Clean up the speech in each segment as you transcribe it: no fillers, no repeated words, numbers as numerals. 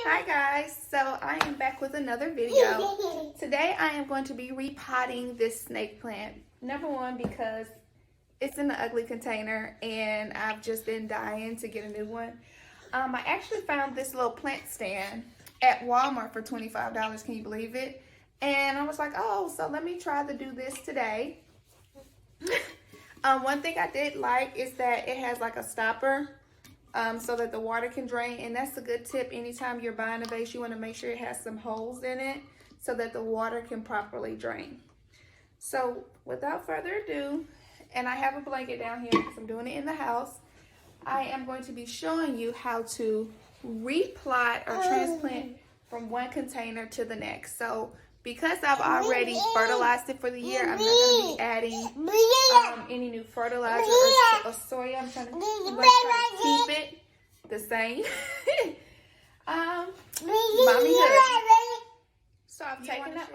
Hi guys, so I am back with another video. Today I am going to be repotting this snake plant. Number one, because it's in an ugly container and I've just been dying to get a new one. I actually found this little plant stand at Walmart for $25, can you believe it? And I was like, oh, so let me try to do this today. One thing I did like is that it has like a stopper so that the water can drain, and that's a good tip. Anytime you're buying a vase, you want to make sure it has some holes in it so that the water can properly drain. So without further ado, and I have a blanket down here because I'm doing it in the house, I am going to be showing you how to replot or transplant from one container to the next. So because I've already fertilized it for the year, I'm not going to be adding any new fertilizer or soy. I'm going to keep it the same. Mommy good. So I've taken the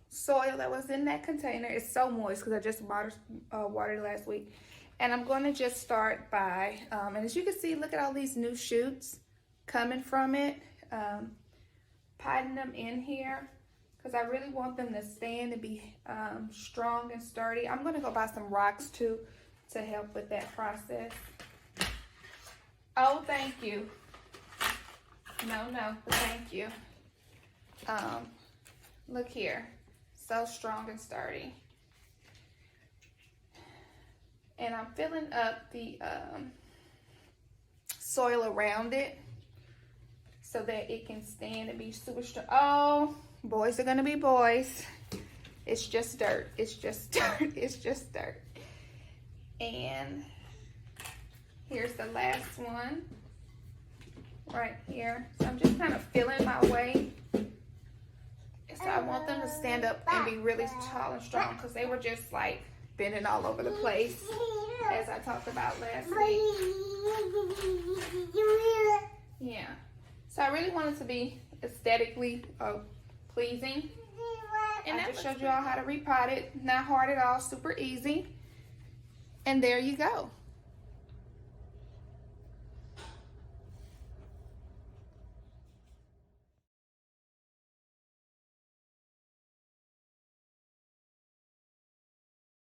soil that was in that container. It's so moist because I just watered it last week. And I'm going to just start by, and as you can see, look at all these new shoots coming from it. Potting them in here, because I really want them to stand and be strong and sturdy. I'm going to go buy some rocks too to help with that process. Oh, thank you. No, thank you. Look here. So strong and sturdy. And I'm filling up the soil around it so that it can stand and be super strong. Oh, boys are gonna be boys. It's just dirt. It's just dirt. It's just dirt. And here's the last one right here. So I'm just kind of feeling my way. So I want them to stand up and be really tall and strong, because they were just like bending all over the place, as I talked about last week. Yeah. So I really want it to be aesthetically pleasing. And I just showed you all how to repot it. Not hard at all, super easy. And there you go.